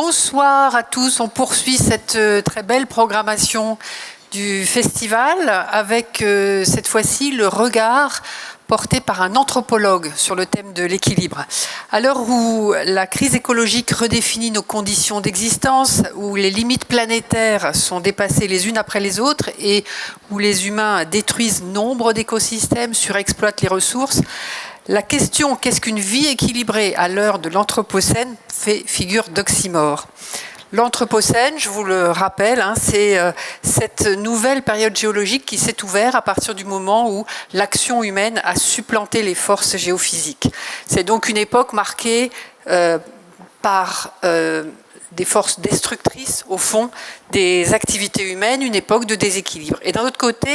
Bonsoir à tous, on poursuit cette très belle programmation du festival avec cette fois-ci le regard porté par un anthropologue sur le thème de l'équilibre. À l'heure où la crise écologique redéfinit nos conditions d'existence, où les limites planétaires sont dépassées les unes après les autres et où les humains détruisent nombre d'écosystèmes, surexploitent les ressources, la question « qu'est-ce qu'une vie équilibrée à l'heure de l'Anthropocène ?» fait figure d'oxymore. L'Anthropocène, je vous le rappelle, c'est cette nouvelle période géologique qui s'est ouverte à partir du moment où l'action humaine a supplanté les forces géophysiques. C'est donc une époque marquée par des forces destructrices, au fond, des activités humaines, une époque de déséquilibre. Et d'un autre côté,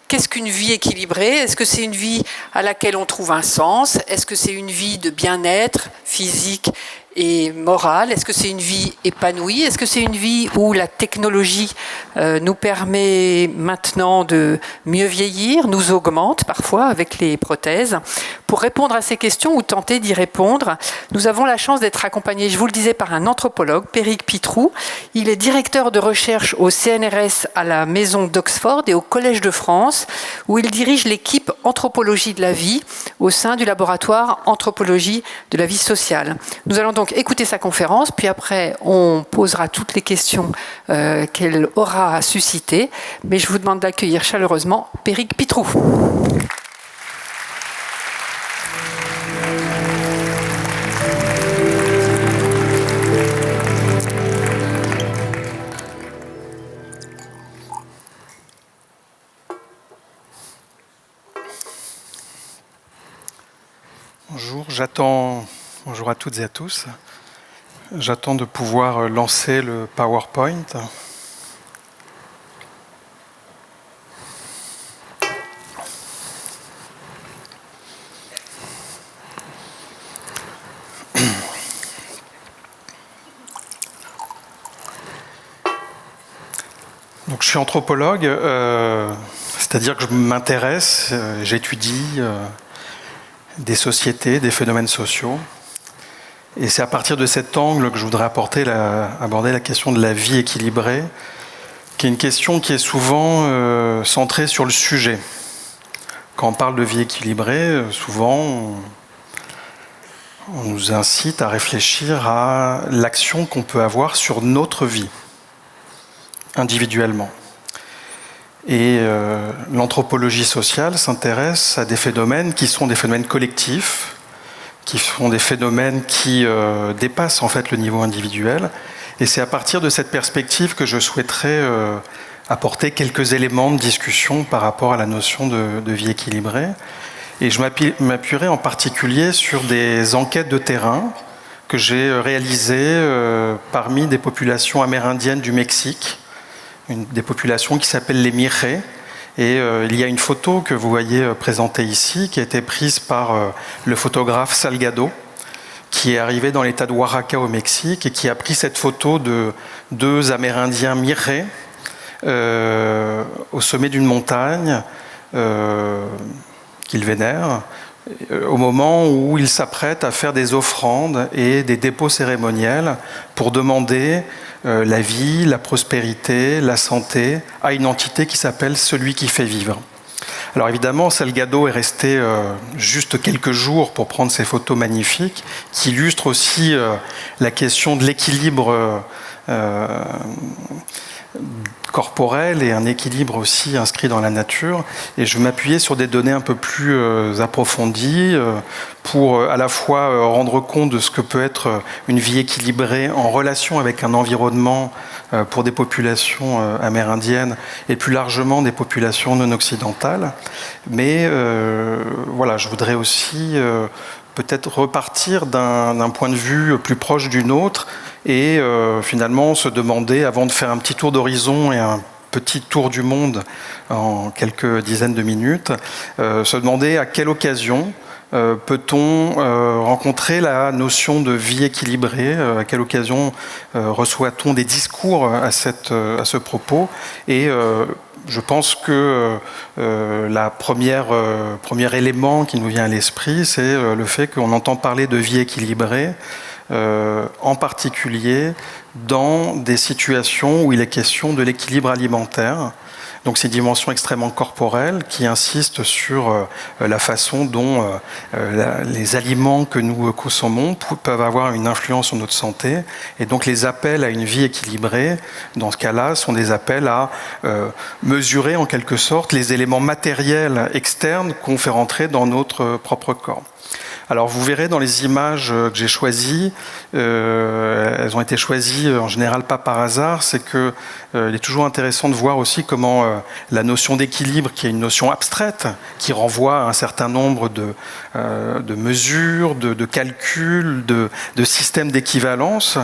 qu'est-ce qu'une vie équilibrée? Est-ce que c'est une vie à laquelle on trouve un sens? Est-ce que c'est une vie de bien-être physique et morale? Est-ce que c'est une vie épanouie? Est-ce que c'est une vie où la technologie nous permet maintenant de mieux vieillir, nous augmente parfois avec les prothèses? Pour répondre à ces questions ou tenter d'y répondre, nous avons la chance d'être accompagnés, je vous le disais, par un anthropologue, Péric Pitrou. Il est directeur de recherche au CNRS à la Maison d'Oxford et au Collège de France, où il dirige l'équipe Anthropologie de la vie au sein du laboratoire Anthropologie de la vie sociale. Nous allons donc écouter sa conférence, puis après on posera toutes les questions qu'elle aura suscitées. Mais je vous demande d'accueillir chaleureusement Péric Pitrou. Bonjour à toutes et à tous. J'attends de pouvoir lancer le PowerPoint. Donc, je suis anthropologue, c'est-à-dire que je m'intéresse, j'étudie des sociétés, des phénomènes sociaux. Et c'est à partir de cet angle que je voudrais aborder la question de la vie équilibrée, qui est une question qui est souvent centrée sur le sujet. Quand on parle de vie équilibrée, souvent on nous incite à réfléchir à l'action qu'on peut avoir sur notre vie, individuellement. Et l'anthropologie sociale s'intéresse à des phénomènes qui sont des phénomènes collectifs, qui sont des phénomènes qui dépassent en fait le niveau individuel. Et c'est à partir de cette perspective que je souhaiterais apporter quelques éléments de discussion par rapport à la notion de vie équilibrée. Et je m'appuierai en particulier sur des enquêtes de terrain que j'ai réalisées parmi des populations amérindiennes du Mexique, des populations qui s'appellent les Miré. Et il y a une photo que vous voyez présentée ici, qui a été prise par le photographe Salgado, qui est arrivé dans l'état de Oaxaca au Mexique et qui a pris cette photo de deux Amérindiens Miré au sommet d'une montagne qu'ils vénèrent, au moment où ils s'apprêtent à faire des offrandes et des dépôts cérémoniels pour demander la vie, la prospérité, la santé à une entité qui s'appelle celui qui fait vivre. Alors évidemment, Salgado est resté juste quelques jours pour prendre ces photos magnifiques qui illustrent aussi la question de l'équilibre corporel et un équilibre aussi inscrit dans la nature. Et je vais m'appuyer sur des données un peu plus approfondies pour à la fois rendre compte de ce que peut être une vie équilibrée en relation avec un environnement pour des populations amérindiennes et plus largement des populations non occidentales. Mais voilà, je voudrais aussi peut-être repartir d'un point de vue plus proche du nôtre et finalement se demander, avant de faire un petit tour d'horizon et un petit tour du monde en quelques dizaines de minutes, se demander à quelle occasion peut-on rencontrer la notion de vie équilibrée, à quelle occasion reçoit-on des discours à ce propos. Et je pense que le premier élément qui nous vient à l'esprit, c'est le fait qu'on entend parler de vie équilibrée en particulier dans des situations où il est question de l'équilibre alimentaire. Donc c'est une dimension extrêmement corporelle qui insiste sur la façon dont les aliments que nous consommons peuvent avoir une influence sur notre santé. Et donc les appels à une vie équilibrée, dans ce cas-là, sont des appels à mesurer en quelque sorte les éléments matériels externes qu'on fait rentrer dans notre propre corps. Alors vous verrez dans les images que j'ai choisies, elles ont été choisies en général pas par hasard, c'est que il est toujours intéressant de voir aussi comment la notion d'équilibre, qui est une notion abstraite, qui renvoie à un certain nombre de mesures, de calculs, de systèmes d'équivalence,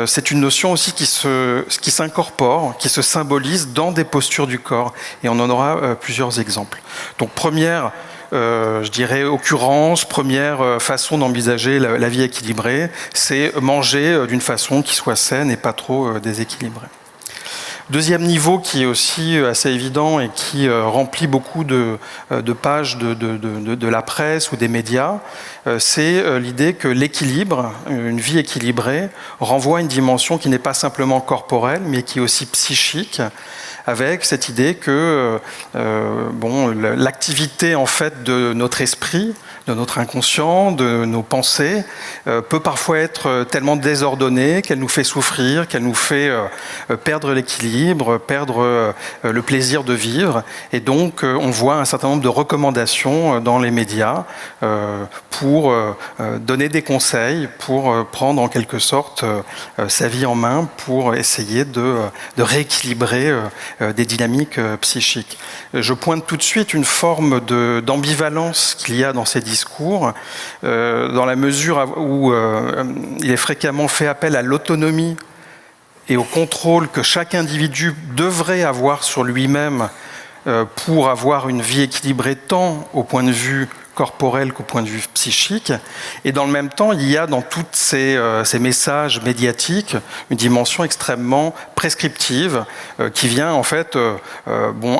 c'est une notion aussi qui s'incorpore, qui se symbolise dans des postures du corps. Et on en aura plusieurs exemples. Donc première, je dirais, occurrence, première façon d'envisager la vie équilibrée, c'est manger d'une façon qui soit saine et pas trop déséquilibrée. Deuxième niveau qui est aussi assez évident et qui remplit beaucoup de pages de la presse ou des médias, c'est l'idée que l'équilibre, une vie équilibrée, renvoie à une dimension qui n'est pas simplement corporelle, mais qui est aussi psychique, avec cette idée que l'activité en fait de notre esprit, de notre inconscient, de nos pensées, peut parfois être tellement désordonnée qu'elle nous fait souffrir, qu'elle nous fait perdre l'équilibre, perdre le plaisir de vivre. Et donc on voit un certain nombre de recommandations dans les médias pour donner des conseils, pour prendre en quelque sorte sa vie en main, pour essayer de rééquilibrer des dynamiques psychiques. Je pointe tout de suite une forme d'ambivalence qu'il y a dans ces discours, dans la mesure où il est fréquemment fait appel à l'autonomie et au contrôle que chaque individu devrait avoir sur lui-même pour avoir une vie équilibrée tant au point de vue corporel qu'au point de vue psychique. Et dans le même temps, il y a dans tous ces messages médiatiques une dimension extrêmement prescriptive qui vient en fait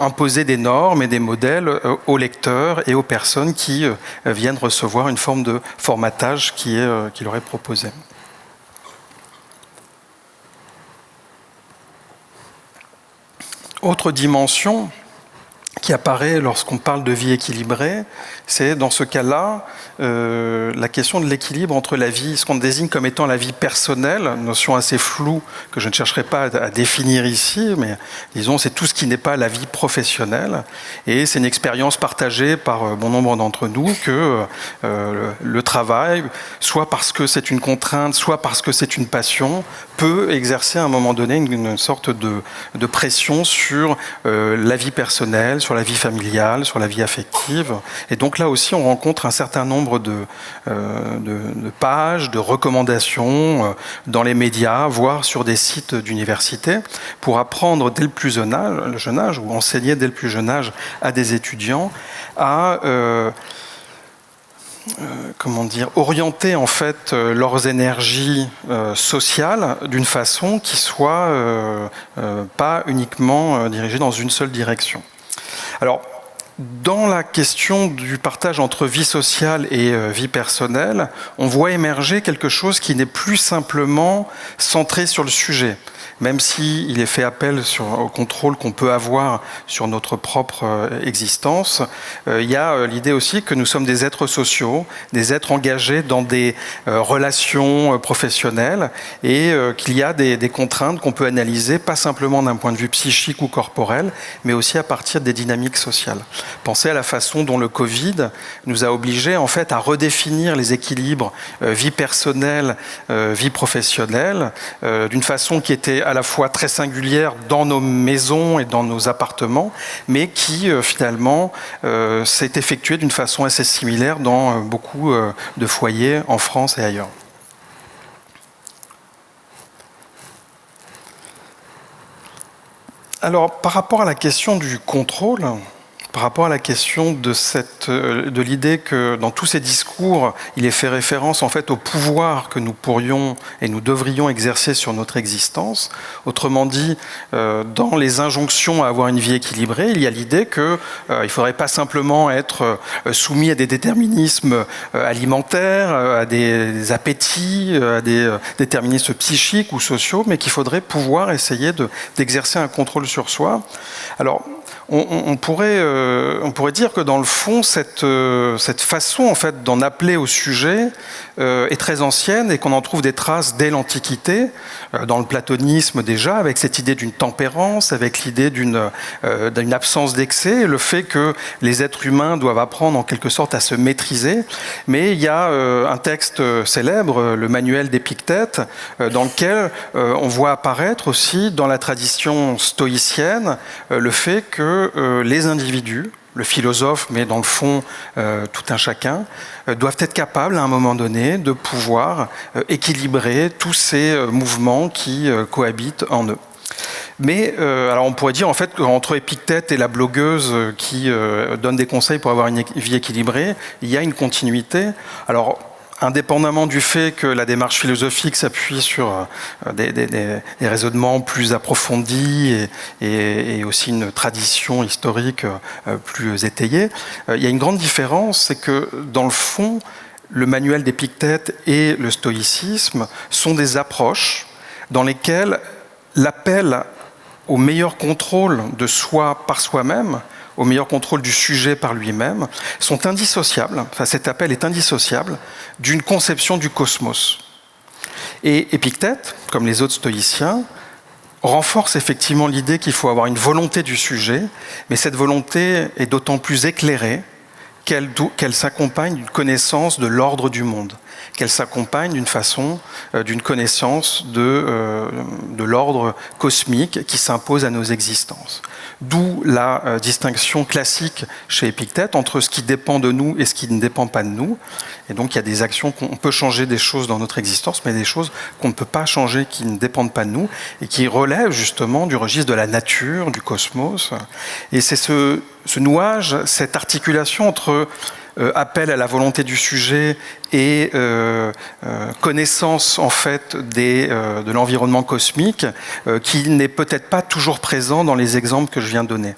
imposer des normes et des modèles aux lecteurs et aux personnes qui viennent recevoir une forme de formatage qui leur est proposé. Autre dimension qui apparaît lorsqu'on parle de vie équilibrée, c'est dans ce cas-là la question de l'équilibre entre la vie, ce qu'on désigne comme étant la vie personnelle, notion assez floue que je ne chercherai pas à définir ici, mais disons c'est tout ce qui n'est pas la vie professionnelle, et c'est une expérience partagée par bon nombre d'entre nous que le travail, soit parce que c'est une contrainte, soit parce que c'est une passion, peut exercer à un moment donné une sorte de pression sur la vie personnelle, sur la vie familiale, sur la vie affective. Et donc là aussi, on rencontre un certain nombre de pages, de recommandations dans les médias, voire sur des sites d'université, pour apprendre dès le plus jeune âge, ou enseigner dès le plus jeune âge à des étudiants, à orienter en fait leurs énergies sociales d'une façon qui soit pas uniquement dirigée dans une seule direction. Alors, dans la question du partage entre vie sociale et vie personnelle, on voit émerger quelque chose qui n'est plus simplement centré sur le sujet. Même s'il est fait appel au contrôle qu'on peut avoir sur notre propre existence, il y a l'idée aussi que nous sommes des êtres sociaux, des êtres engagés dans des relations professionnelles, et qu'il y a des contraintes qu'on peut analyser, pas simplement d'un point de vue psychique ou corporel, mais aussi à partir des dynamiques sociales. Pensez à la façon dont le Covid nous a obligés en fait à redéfinir les équilibres vie personnelle, vie professionnelle, d'une façon qui était à la fois très singulière dans nos maisons et dans nos appartements, mais qui finalement s'est effectuée d'une façon assez similaire dans beaucoup de foyers en France et ailleurs. Alors, par rapport à la question du contrôle, par rapport à la question de l'idée que dans tous ces discours, il est fait référence en fait au pouvoir que nous pourrions et nous devrions exercer sur notre existence. Autrement dit, dans les injonctions à avoir une vie équilibrée, il y a l'idée qu'il ne faudrait pas simplement être soumis à des déterminismes alimentaires, à des appétits, à des déterminismes psychiques ou sociaux, mais qu'il faudrait pouvoir essayer d'exercer un contrôle sur soi. Alors, on pourrait dire que dans le fond, cette façon en fait, d'en appeler au sujet est très ancienne et qu'on en trouve des traces dès l'Antiquité, dans le platonisme déjà, avec cette idée d'une tempérance, avec l'idée d'une absence d'excès, le fait que les êtres humains doivent apprendre en quelque sorte à se maîtriser. Mais il y a un texte célèbre, le manuel d'Épictète, dans lequel on voit apparaître aussi dans la tradition stoïcienne le fait que les individus, le philosophe, mais dans le fond tout un chacun, doivent être capables à un moment donné de pouvoir équilibrer tous ces mouvements qui cohabitent en eux. Mais alors on pourrait dire en fait qu'entre Épictète et la blogueuse qui donne des conseils pour avoir une vie équilibrée, il y a une continuité. Alors indépendamment du fait que la démarche philosophique s'appuie sur des raisonnements plus approfondis et aussi une tradition historique plus étayée, il y a une grande différence, c'est que dans le fond, le manuel d'Épictète et le stoïcisme sont des approches dans lesquelles l'appel au meilleur contrôle de soi par soi-même, au meilleur contrôle du sujet par lui-même, sont indissociables, enfin cet appel est indissociable d'une conception du cosmos. Et Épictète, comme les autres stoïciens, renforce effectivement l'idée qu'il faut avoir une volonté du sujet, mais cette volonté est d'autant plus éclairée qu'elle s'accompagne d'une connaissance de l'ordre du monde, qu'elle s'accompagne d'une connaissance de l'ordre cosmique qui s'impose à nos existences. D'où la distinction classique chez Épictète entre ce qui dépend de nous et ce qui ne dépend pas de nous. Et donc il y a des actions qu'on peut changer des choses dans notre existence, mais des choses qu'on ne peut pas changer, qui ne dépendent pas de nous, et qui relèvent justement du registre de la nature, du cosmos. Et c'est ce nouage, cette articulation entre appel à la volonté du sujet et connaissance en fait de l'environnement cosmique qui n'est peut-être pas toujours présent dans les exemples que je viens de donner.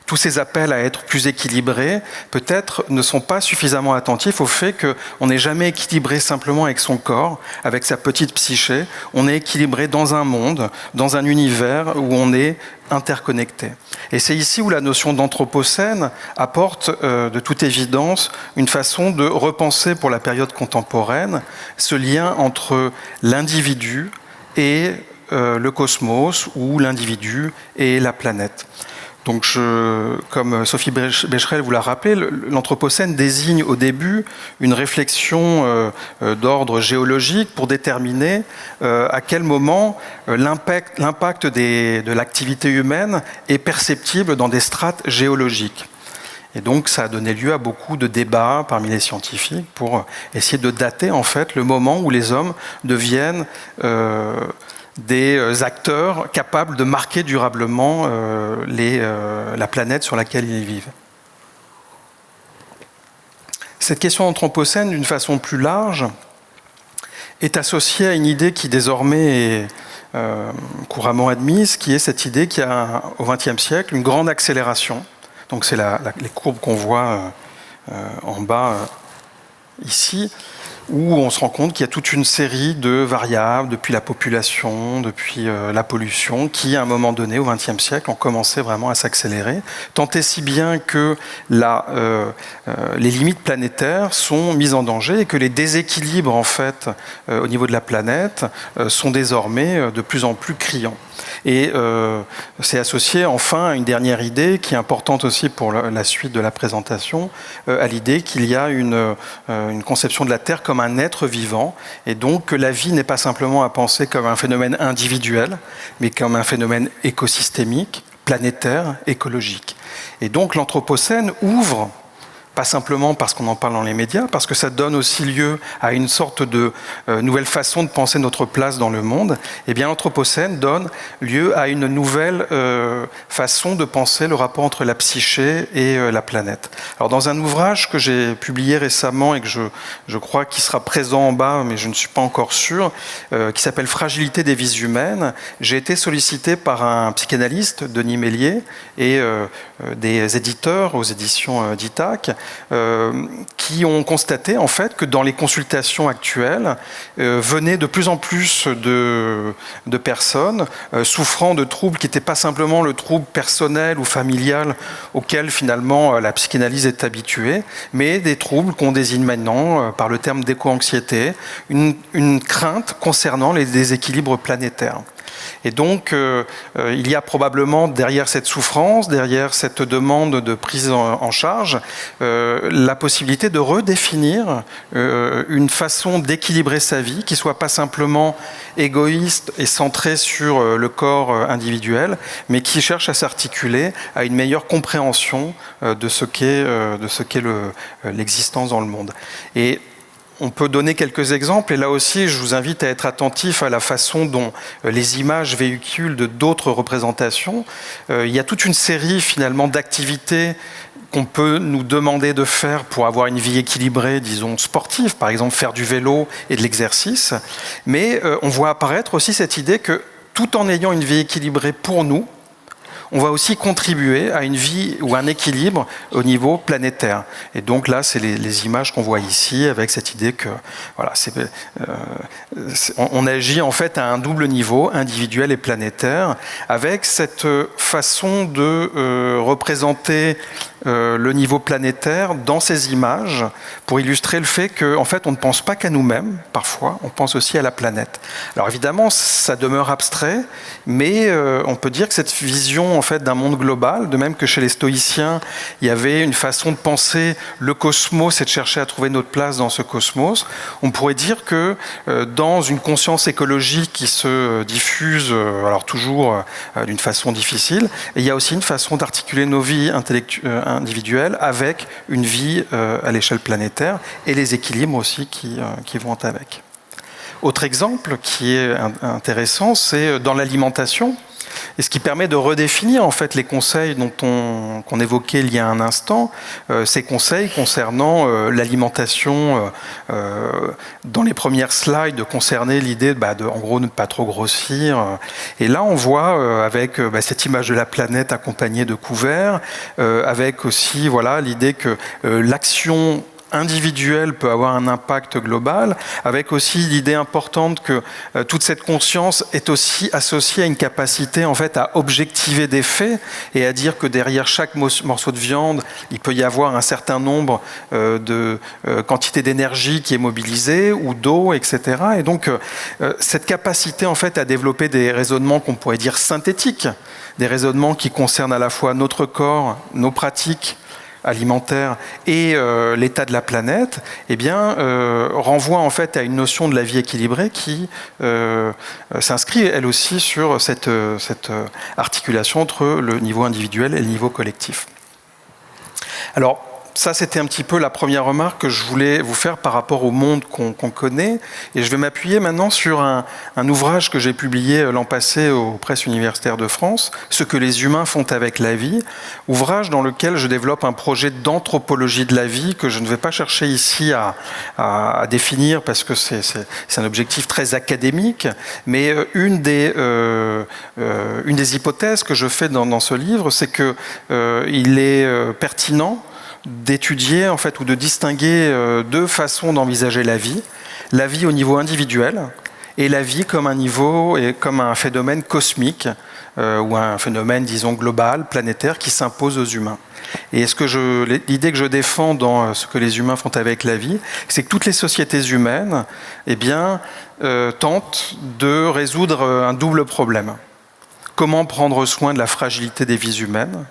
Tous ces appels à être plus équilibrés, peut-être, ne sont pas suffisamment attentifs au fait qu'on n'est jamais équilibré simplement avec son corps, avec sa petite psyché. On est équilibré dans un monde, dans un univers où on est interconnecté. Et c'est ici où la notion d'anthropocène apporte de toute évidence une façon de repenser pour la période contemporaine ce lien entre l'individu et le cosmos ou l'individu et la planète. Donc, comme Sophie Becherel vous l'a rappelé, l'Anthropocène désigne au début une réflexion d'ordre géologique pour déterminer à quel moment l'impact de l'activité humaine est perceptible dans des strates géologiques. Et donc, ça a donné lieu à beaucoup de débats parmi les scientifiques pour essayer de dater en fait le moment où les hommes deviennent des acteurs capables de marquer durablement la planète sur laquelle ils vivent. Cette question anthropocène, d'une façon plus large, est associée à une idée qui désormais est couramment admise, qui est cette idée qu'il y a au XXe siècle une grande accélération. Donc c'est les courbes qu'on voit en bas ici, où on se rend compte qu'il y a toute une série de variables, depuis la population, depuis la pollution, qui, à un moment donné, au XXe siècle, ont commencé vraiment à s'accélérer, tant et si bien que les limites planétaires sont mises en danger et que les déséquilibres, en fait, au niveau de la planète, sont désormais de plus en plus criants. Et c'est associé enfin à une dernière idée qui est importante aussi pour la suite de la présentation, à l'idée qu'il y a une conception de la Terre comme un être vivant, et donc que la vie n'est pas simplement à penser comme un phénomène individuel, mais comme un phénomène écosystémique, planétaire, écologique. Et donc l'Anthropocène ouvre pas simplement parce qu'on en parle dans les médias, parce que ça donne aussi lieu à une sorte de nouvelle façon de penser notre place dans le monde, eh bien l'Anthropocène donne lieu à une nouvelle façon de penser le rapport entre la psyché et la planète. Alors dans un ouvrage que j'ai publié récemment et que je crois qu'il sera présent en bas, mais je ne suis pas encore sûr, qui s'appelle « Fragilité des vies humaines », j'ai été sollicité par un psychanalyste, Denis Mélier, et des éditeurs aux éditions d'Ithac, qui ont constaté en fait que dans les consultations actuelles venaient de plus en plus de personnes souffrant de troubles qui n'étaient pas simplement le trouble personnel ou familial auquel finalement la psychanalyse est habituée, mais des troubles qu'on désigne maintenant par le terme d'éco-anxiété, une crainte concernant les déséquilibres planétaires. Et donc, il y a probablement derrière cette souffrance, derrière cette demande de prise en charge, la possibilité de redéfinir une façon d'équilibrer sa vie qui ne soit pas simplement égoïste et centrée sur le corps individuel, mais qui cherche à s'articuler à une meilleure compréhension de ce qu'est l'existence dans le monde. Et on peut donner quelques exemples, et là aussi, je vous invite à être attentif à la façon dont les images véhiculent de d'autres représentations. Il y a toute une série, finalement, d'activités qu'on peut nous demander de faire pour avoir une vie équilibrée, disons, sportive, par exemple, faire du vélo et de l'exercice. Mais on voit apparaître aussi cette idée que, tout en ayant une vie équilibrée pour nous, on va aussi contribuer à une vie ou un équilibre au niveau planétaire. Et donc là, c'est les images qu'on voit ici, avec cette idée que voilà, on agit en fait à un double niveau, individuel et planétaire, avec cette façon de représenter le niveau planétaire dans ces images pour illustrer le fait qu'en fait, on ne pense pas qu'à nous-mêmes, parfois, on pense aussi à la planète. Alors évidemment, ça demeure abstrait, mais on peut dire que cette vision en fait d'un monde global, de même que chez les stoïciens, il y avait une façon de penser le cosmos et de chercher à trouver notre place dans ce cosmos. On pourrait dire que dans une conscience écologique qui se diffuse, alors toujours d'une façon difficile, et il y a aussi une façon d'articuler nos vies individuelles avec une vie à l'échelle planétaire et les équilibres aussi qui vont avec. Autre exemple qui est intéressant, c'est dans l'alimentation. Et ce qui permet de redéfinir en fait les conseils qu'on évoquait il y a un instant, ces conseils concernant l'alimentation. Dans les premières slides, concernaient l'idée de en gros ne pas trop grossir. Et là, on voit avec cette image de la planète accompagnée de couverts, avec aussi voilà l'idée que l'action individuel peut avoir un impact global, avec aussi l'idée importante que toute cette conscience est aussi associée à une capacité en fait à objectiver des faits et à dire que derrière chaque morceau de viande, il peut y avoir un certain nombre de quantités d'énergie qui est mobilisée ou d'eau, etc. Et donc cette capacité en fait à développer des raisonnements qu'on pourrait dire synthétiques, des raisonnements qui concernent à la fois notre corps, nos pratiques alimentaire et l'état de la planète, eh bien, renvoie en fait à une notion de la vie équilibrée qui s'inscrit elle aussi sur cette articulation entre le niveau individuel et le niveau collectif. Alors, ça, c'était un petit peu la première remarque que je voulais vous faire par rapport au monde qu'on connaît. Et je vais m'appuyer maintenant sur un ouvrage que j'ai publié l'an passé aux Presses universitaires de France, « Ce que les humains font avec la vie », ouvrage dans lequel je développe un projet d'anthropologie de la vie que je ne vais pas chercher ici à définir parce que c'est un objectif très académique, mais une des hypothèses que je fais dans ce livre, c'est qu'il est pertinent d'étudier en fait ou de distinguer deux façons d'envisager la vie au niveau individuel et la vie comme un niveau et comme un phénomène cosmique ou un phénomène disons global, planétaire qui s'impose aux humains. Et l'idée que je défends dans ce que les humains font avec la vie, c'est que toutes les sociétés humaines tentent de résoudre un double problème. Comment prendre soin de la fragilité des vies humaines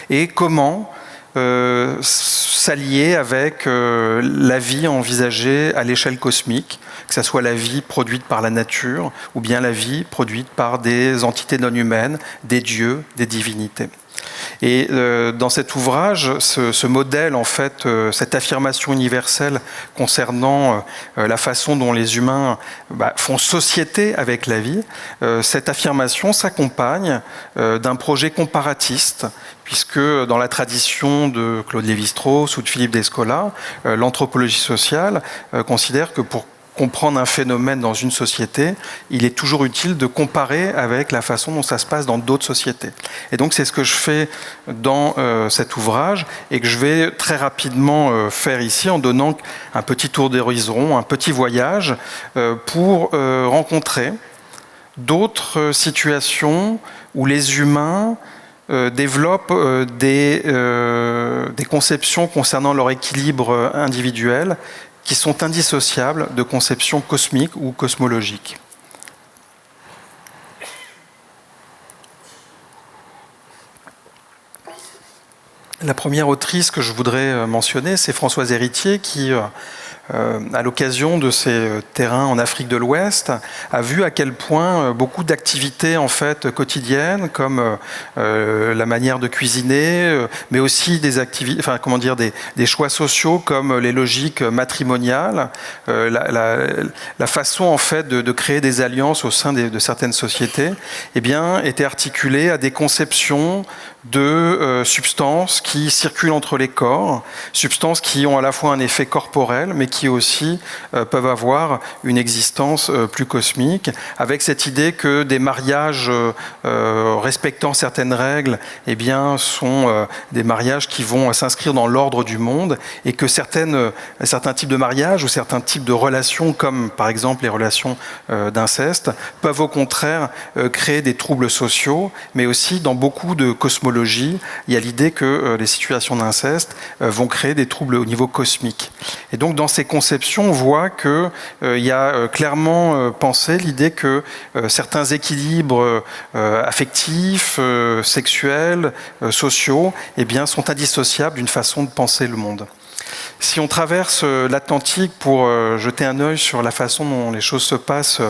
et comment s'allier avec la vie envisagée à l'échelle cosmique, que ce soit la vie produite par la nature ou bien la vie produite par des entités non humaines, des dieux, des divinités. Et dans cet ouvrage, ce modèle, en fait, cette affirmation universelle concernant la façon dont les humains font société avec la vie, cette affirmation s'accompagne d'un projet comparatiste, puisque dans la tradition de Claude Lévi-Strauss ou de Philippe Descola, l'anthropologie sociale considère que pour comprendre un phénomène dans une société, il est toujours utile de comparer avec la façon dont ça se passe dans d'autres sociétés. Et donc c'est ce que je fais dans cet ouvrage et que je vais très rapidement faire ici en donnant un petit tour d'horizon, un petit voyage pour rencontrer d'autres situations où les humains développent des conceptions concernant leur équilibre individuel qui sont indissociables de conceptions cosmiques ou cosmologiques. La première autrice que je voudrais mentionner, c'est Françoise Héritier, qui, à l'occasion de ses terrains en Afrique de l'Ouest, a vu à quel point beaucoup d'activités en fait quotidiennes, comme la manière de cuisiner, mais aussi des activités, enfin comment dire, des choix sociaux comme les logiques matrimoniales, la façon en fait de créer des alliances au sein de certaines sociétés, eh bien, étaient articulées à des conceptions de substances qui circulent entre les corps, substances qui ont à la fois un effet corporel, mais qui aussi peuvent avoir une existence plus cosmique, avec cette idée que des mariages respectant certaines règles, eh bien, sont des mariages qui vont s'inscrire dans l'ordre du monde, et que certains types de mariages ou certains types de relations, comme par exemple les relations d'inceste, peuvent au contraire créer des troubles sociaux, mais aussi dans beaucoup de cosmologies, il y a l'idée que les situations d'inceste vont créer des troubles au niveau cosmique. Et donc dans ces conceptions, on voit qu'il y a clairement pensé l'idée que certains équilibres affectifs, sexuels, sociaux, eh bien, sont indissociables d'une façon de penser le monde. Si on traverse l'Atlantique pour jeter un œil sur la façon dont les choses se passent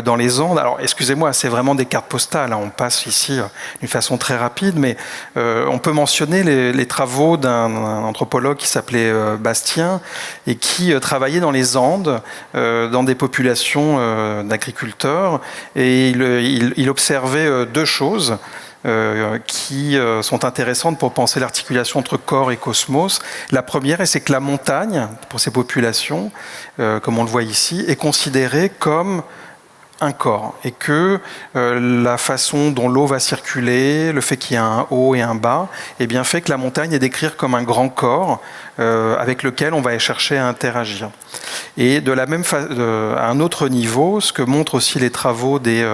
dans les Andes, alors excusez-moi, c'est vraiment des cartes postales, hein, on passe ici d'une façon très rapide, mais on peut mentionner les travaux d'un anthropologue qui s'appelait Bastien et qui travaillait dans les Andes, dans des populations d'agriculteurs, et il observait deux choses qui sont intéressantes pour penser l'articulation entre corps et cosmos. La première, c'est que la montagne, pour ces populations, comme on le voit ici, est considérée comme un corps, et que la façon dont l'eau va circuler, le fait qu'il y ait un haut et un bas, eh bien fait que la montagne est décrite comme un grand corps avec lequel on va chercher à interagir. Et de la même à un autre niveau, ce que montrent aussi les travaux des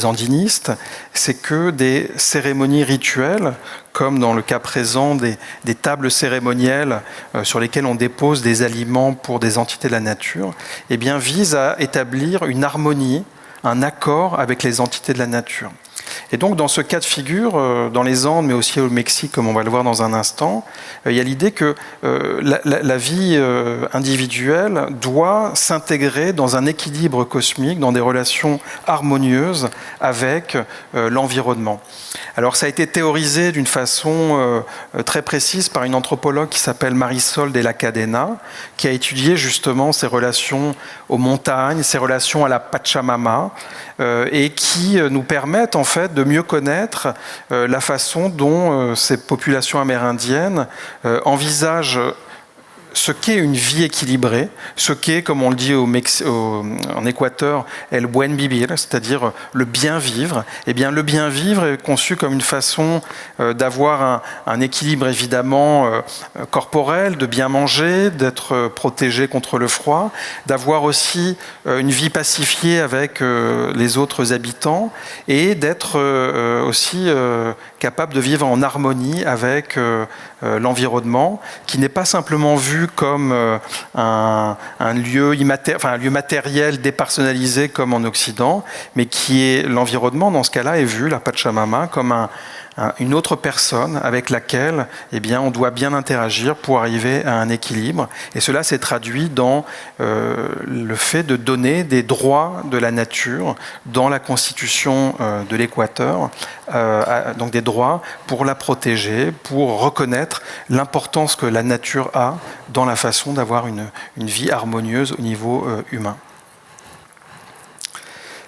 andinistes, c'est que des cérémonies rituelles, comme dans le cas présent des tables cérémonielles sur lesquelles on dépose des aliments pour des entités de la nature, eh bien, visent à établir une harmonie, un accord avec les entités de la nature. Et donc, dans ce cas de figure, dans les Andes, mais aussi au Mexique, comme on va le voir dans un instant, il y a l'idée que la vie individuelle doit s'intégrer dans un équilibre cosmique, dans des relations harmonieuses avec l'environnement. Alors, ça a été théorisé d'une façon très précise par une anthropologue qui s'appelle Marisol de la Cadena, qui a étudié justement ces relations aux montagnes, ces relations à la Pachamama, et qui nous permettent en fait de mieux connaître la façon dont ces populations amérindiennes envisagent ce qu'est une vie équilibrée, ce qu'est, comme on le dit en Équateur, el buen vivir, c'est-à-dire le bien vivre. Eh bien, le bien vivre est conçu comme une façon d'avoir un équilibre évidemment corporel, de bien manger, d'être protégé contre le froid, d'avoir aussi une vie pacifiée avec les autres habitants et d'être aussi capable de vivre en harmonie avec l'environnement, qui n'est pas simplement vu comme un lieu matériel dépersonnalisé comme en Occident, mais qui est l'environnement, dans ce cas-là, est vu, la Pachamama, comme une autre personne avec laquelle on doit bien interagir pour arriver à un équilibre. Et cela s'est traduit dans le fait de donner des droits de la nature dans la Constitution de l'Équateur, donc des droits pour la protéger, pour reconnaître l'importance que la nature a dans la façon d'avoir une vie harmonieuse au niveau humain.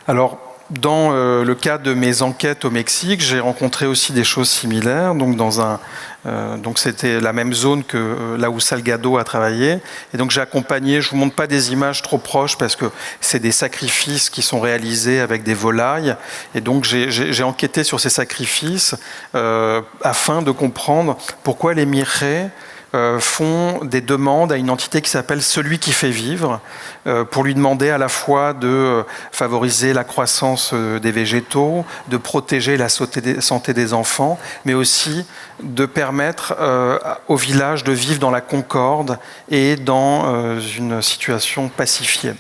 Alors, dans le cas de mes enquêtes au Mexique, j'ai rencontré aussi des choses similaires. Donc c'était la même zone que là où Salgado a travaillé. Et donc j'ai accompagné, je ne vous montre pas des images trop proches parce que c'est des sacrifices qui sont réalisés avec des volailles. Et donc j'ai enquêté sur ces sacrifices afin de comprendre pourquoi les Miré font des demandes à une entité qui s'appelle Celui qui fait vivre, pour lui demander à la fois de favoriser la croissance des végétaux, de protéger la santé des enfants, mais aussi de permettre au village de vivre dans la concorde et dans une situation pacifiée.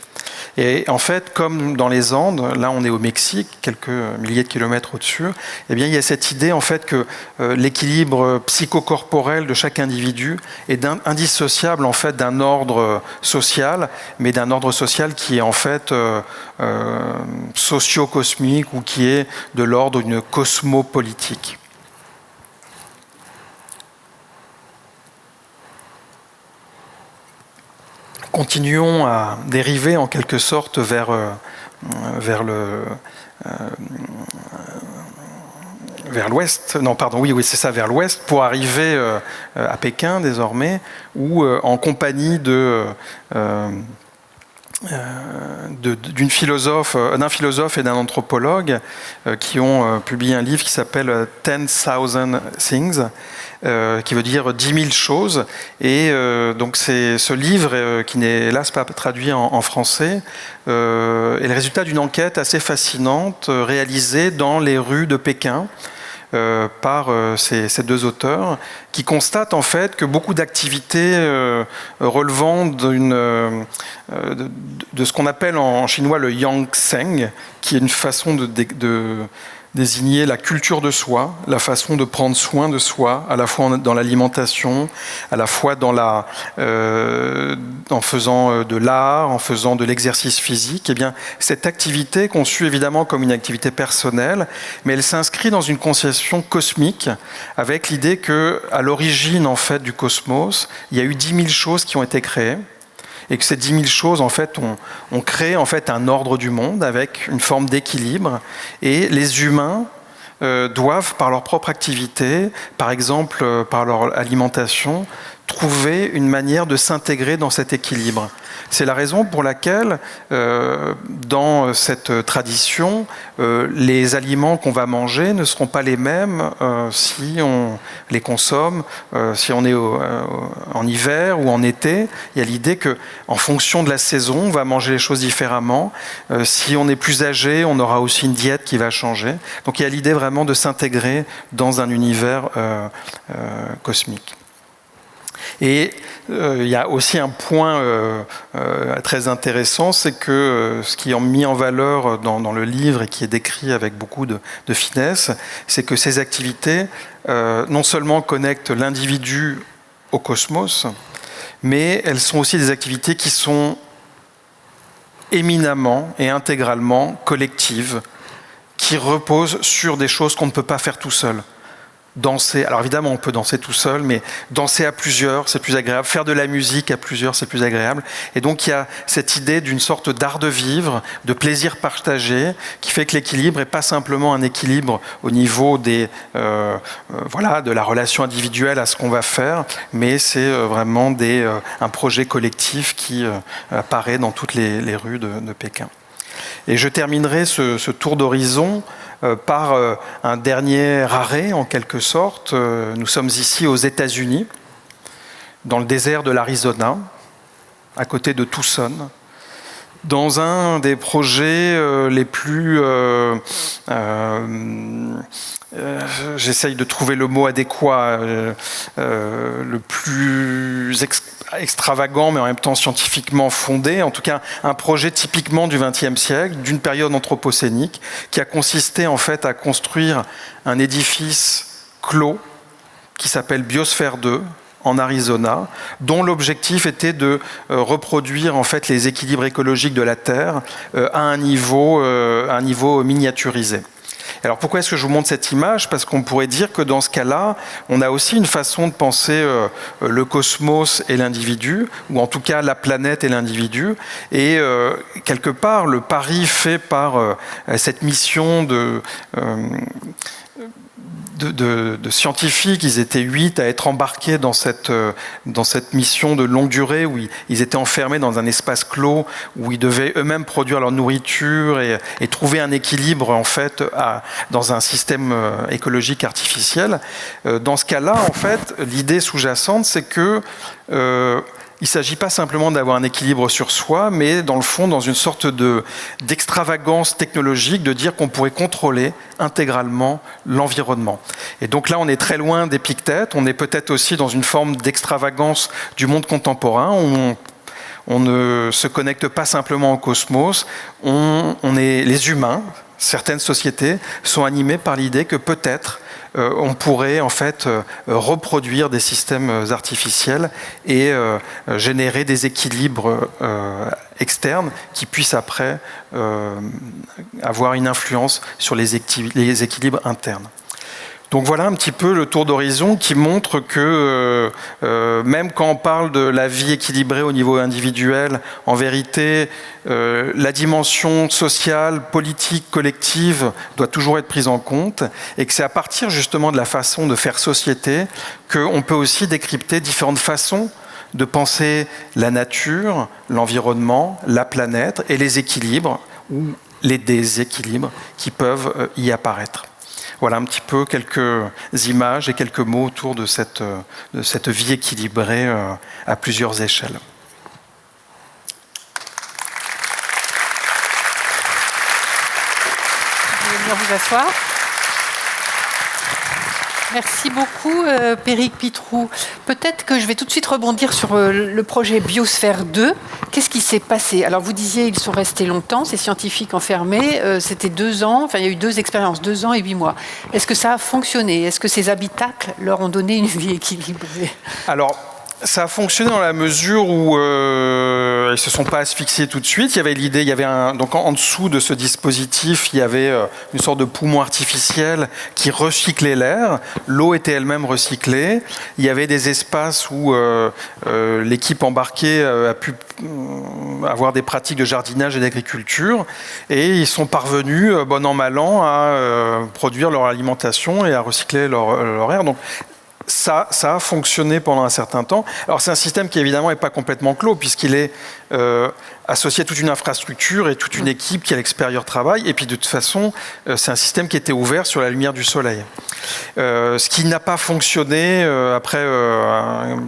Et en fait, comme dans les Andes, là on est au Mexique, quelques milliers de kilomètres au-dessus, il y a cette idée en fait que l'équilibre psychocorporel de chaque individu est indissociable en fait d'un ordre social, mais d'un ordre social qui est en fait socio-cosmique ou qui est de l'ordre d'une cosmopolitique. Continuons à dériver en quelque sorte vers l'ouest, non pardon, oui c'est ça, vers l'ouest, pour arriver à Pékin désormais, où en compagnie d'un philosophe et d'un anthropologue qui ont publié un livre qui s'appelle 10,000 Things, qui veut dire 10 000 choses. Et donc c'est ce livre, qui n'est hélas pas traduit en français, est le résultat d'une enquête assez fascinante réalisée dans les rues de Pékin par ces deux auteurs, qui constatent en fait que beaucoup d'activités relevant de ce qu'on appelle en chinois le yang-tseng, qui est une façon de désigner la culture de soi, la façon de prendre soin de soi, à la fois dans l'alimentation, à la fois en faisant de l'art, en faisant de l'exercice physique. Eh bien, cette activité est conçue évidemment comme une activité personnelle, mais elle s'inscrit dans une conception cosmique, avec l'idée que, à l'origine en fait du cosmos, il y a eu 10 000 choses qui ont été créées. Et que ces 10 000 choses, en fait, ont créé en fait un ordre du monde avec une forme d'équilibre. Et les humains doivent, par leur propre activité, par exemple par leur alimentation, trouver une manière de s'intégrer dans cet équilibre. C'est la raison pour laquelle, dans cette tradition, les aliments qu'on va manger ne seront pas les mêmes si on les consomme, si on est en hiver ou en été. Il y a l'idée qu'en fonction de la saison, on va manger les choses différemment. Si on est plus âgé, on aura aussi une diète qui va changer. Donc il y a l'idée vraiment de s'intégrer dans un univers cosmique. Et il y a aussi un point très intéressant, c'est que ce qui est mis en valeur dans le livre et qui est décrit avec beaucoup de finesse, c'est que ces activités non seulement connectent l'individu au cosmos, mais elles sont aussi des activités qui sont éminemment et intégralement collectives, qui reposent sur des choses qu'on ne peut pas faire tout seul. Danser, alors évidemment on peut danser tout seul, mais danser à plusieurs c'est plus agréable, faire de la musique à plusieurs c'est plus agréable, et donc il y a cette idée d'une sorte d'art de vivre, de plaisir partagé, qui fait que l'équilibre n'est pas simplement un équilibre au niveau de la relation individuelle à ce qu'on va faire, mais c'est vraiment un projet collectif qui apparaît dans toutes les rues de Pékin. Et je terminerai ce tour d'horizon par un dernier arrêt, en quelque sorte. Nous sommes ici aux États-Unis, dans le désert de l'Arizona, à côté de Tucson, dans un des projets les plus... j'essaye de trouver le mot adéquat, le plus extravagant, mais en même temps scientifiquement fondé, en tout cas un projet typiquement du XXe siècle, d'une période anthropocénique, qui a consisté en fait à construire un édifice clos qui s'appelle Biosphère 2 en Arizona, dont l'objectif était de reproduire en fait les équilibres écologiques de la Terre à un niveau miniaturisé. Alors pourquoi est-ce que je vous montre cette image? Parce qu'on pourrait dire que dans ce cas-là, on a aussi une façon de penser le cosmos et l'individu, ou en tout cas la planète et l'individu. Et quelque part, le pari fait par cette mission de scientifiques, ils étaient 8 à être embarqués dans cette mission de longue durée où ils étaient enfermés dans un espace clos où ils devaient eux-mêmes produire leur nourriture et trouver un équilibre en fait dans un système écologique artificiel. Dans ce cas-là, en fait, l'idée sous-jacente, c'est que il ne s'agit pas simplement d'avoir un équilibre sur soi, mais dans le fond, dans une sorte d'extravagance technologique, de dire qu'on pourrait contrôler intégralement l'environnement. Et donc là, on est très loin d'Épictète, on est peut-être aussi dans une forme d'extravagance du monde contemporain, où on ne se connecte pas simplement au cosmos, on est les humains, certaines sociétés sont animées par l'idée que peut-être on pourrait en fait reproduire des systèmes artificiels et générer des équilibres externes qui puissent après avoir une influence sur les équilibres internes. Donc voilà un petit peu le tour d'horizon qui montre que même quand on parle de la vie équilibrée au niveau individuel, en vérité, la dimension sociale, politique, collective doit toujours être prise en compte et que c'est à partir justement de la façon de faire société qu'on peut aussi décrypter différentes façons de penser la nature, l'environnement, la planète et les équilibres ou les déséquilibres qui peuvent y apparaître. Voilà un petit peu quelques images et quelques mots autour de cette vie équilibrée à plusieurs échelles. Vous pouvez venir vous asseoir. Merci beaucoup, Péric Pitroux. Peut-être que je vais tout de suite rebondir sur le projet Biosphère 2. Qu'est-ce qui s'est passé? Alors, vous disiez ils sont restés longtemps, ces scientifiques enfermés. C'était 2 ans, enfin, il y a eu 2 expériences, 2 ans et 8 mois. Est-ce que ça a fonctionné? Est-ce que ces habitacles leur ont donné une vie équilibrée? Alors, ça a fonctionné dans la mesure où ils ne se sont pas asphyxiés tout de suite. Il y avait l'idée, donc en dessous de ce dispositif, il y avait une sorte de poumon artificiel qui recyclait l'air. L'eau était elle-même recyclée. Il y avait des espaces où l'équipe embarquée a pu avoir des pratiques de jardinage et d'agriculture. Et ils sont parvenus, bon an, mal an, à produire leur alimentation et à recycler leur air. Donc, ça a fonctionné pendant un certain temps. Alors c'est un système qui évidemment n'est pas complètement clos puisqu'il est associé à toute une infrastructure et toute une équipe qui à l'extérieur travaille. Et puis de toute façon, c'est un système qui était ouvert sur la lumière du soleil. Ce qui n'a pas fonctionné après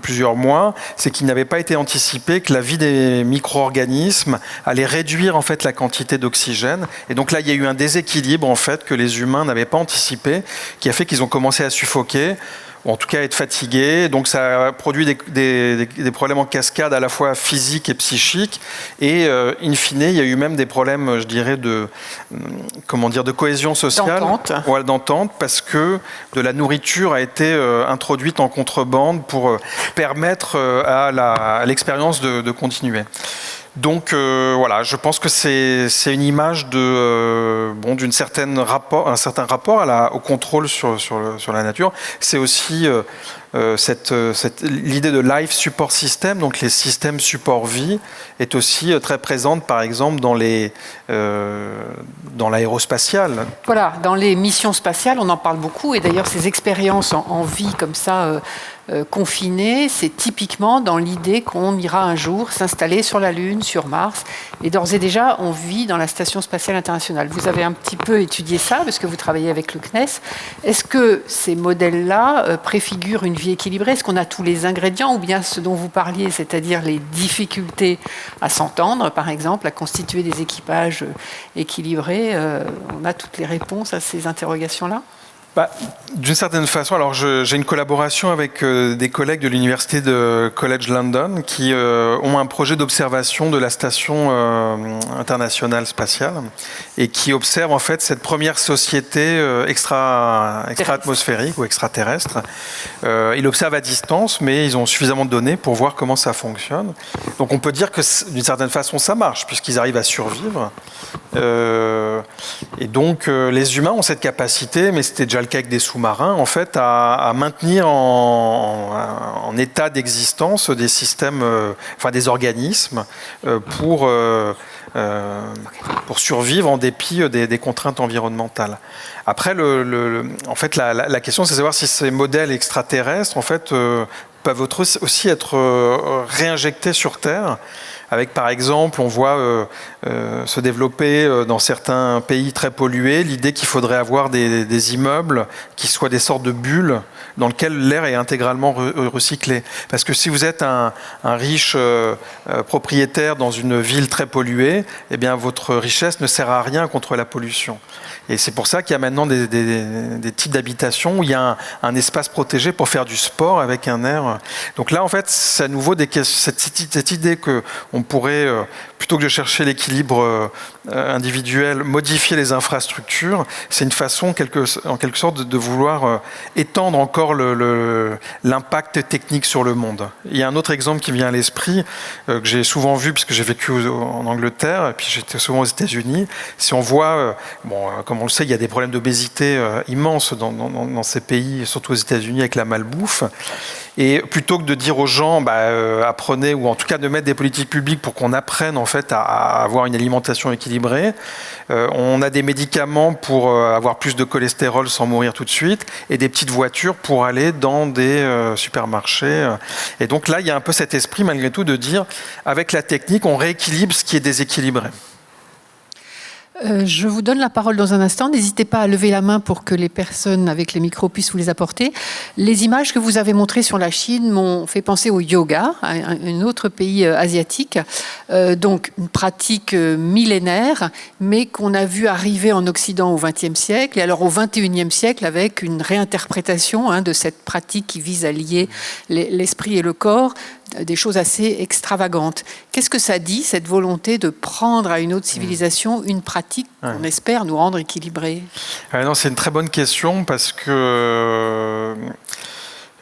plusieurs mois, c'est qu'il n'avait pas été anticipé que la vie des micro-organismes allait réduire en fait la quantité d'oxygène. Et donc là, il y a eu un déséquilibre en fait que les humains n'avaient pas anticipé, qui a fait qu'ils ont commencé à suffoquer. Ou en tout cas être fatigué. Donc ça a produit des problèmes en cascade à la fois physiques et psychiques. Et in fine, il y a eu même des problèmes, je dirais, de cohésion sociale. D'entente, parce que de la nourriture a été introduite en contrebande pour permettre à l'expérience de continuer. Donc voilà, je pense que c'est une image d'un certain rapport au contrôle sur la nature. C'est aussi l'idée de life support system, donc les systèmes support vie, est aussi très présente par exemple dans l'aérospatiale. Voilà, dans les missions spatiales, on en parle beaucoup et d'ailleurs ces expériences en vie comme ça confinées, c'est typiquement dans l'idée qu'on ira un jour s'installer sur la Lune, sur Mars, et d'ores et déjà on vit dans la Station spatiale internationale. Vous avez un petit peu étudié ça parce que vous travaillez avec le CNES. Est-ce que ces modèles-là préfigurent une vie équilibrée? Est-ce qu'on a tous les ingrédients ou bien ce dont vous parliez, c'est-à-dire les difficultés à s'entendre, par exemple, à constituer des équipages équilibrés, on a toutes les réponses à ces interrogations-là? D'une certaine façon, alors j'ai une collaboration avec des collègues de l'université de College London qui ont un projet d'observation de la station internationale spatiale et qui observent en fait cette première société extra-atmosphérique ou extraterrestre. Ils l'observent à distance, mais ils ont suffisamment de données pour voir comment ça fonctionne. Donc on peut dire que d'une certaine façon ça marche puisqu'ils arrivent à survivre. Et donc les humains ont cette capacité, mais c'était déjà le cas avec des sous-marins, en fait, à maintenir en état d'existence des systèmes, enfin des organismes pour survivre en dépit des contraintes environnementales. Après, en fait, la question, c'est de savoir si ces modèles extraterrestres, en fait, peuvent aussi être réinjectés sur Terre. Avec, par exemple, on voit se développer dans certains pays très pollués l'idée qu'il faudrait avoir des immeubles qui soient des sortes de bulles dans lesquelles l'air est intégralement recyclé. Parce que si vous êtes un riche propriétaire dans une ville très polluée, eh bien, votre richesse ne sert à rien contre la pollution. Et c'est pour ça qu'il y a maintenant des types d'habitations où il y a un espace protégé pour faire du sport avec un air. Donc là, en fait, c'est à nouveau cette idée qu'on pourrait, plutôt que de chercher l'équilibre individuel, modifier les infrastructures. C'est une façon, en quelque sorte, de vouloir étendre encore l'impact technique sur le monde. Il y a un autre exemple qui vient à l'esprit, que j'ai souvent vu, puisque j'ai vécu en Angleterre, et puis j'étais souvent aux États-Unis. Si on voit, comme on le sait, il y a des problèmes d'obésité immenses dans ces pays, surtout aux États-Unis, avec la malbouffe. Et plutôt que de dire aux gens, apprenez, ou en tout cas de mettre des politiques publiques pour qu'on apprenne en fait à avoir une alimentation équilibrée, on a des médicaments pour avoir plus de cholestérol sans mourir tout de suite, et des petites voitures pour aller dans des supermarchés. Et donc là, il y a un peu cet esprit malgré tout de dire, avec la technique, on rééquilibre ce qui est déséquilibré. Je vous donne la parole dans un instant. N'hésitez pas à lever la main pour que les personnes avec les micros puissent vous les apporter. Les images que vous avez montrées sur la Chine m'ont fait penser au yoga, un autre pays asiatique. Donc une pratique millénaire, mais qu'on a vu arriver en Occident au XXe siècle, et alors au XXIe siècle avec une réinterprétation de cette pratique qui vise à lier l'esprit et le corps, des choses assez extravagantes. Qu'est-ce que ça dit, cette volonté de prendre à une autre civilisation une pratique qu'on espère nous rendre équilibrée ? Non, c'est une très bonne question parce que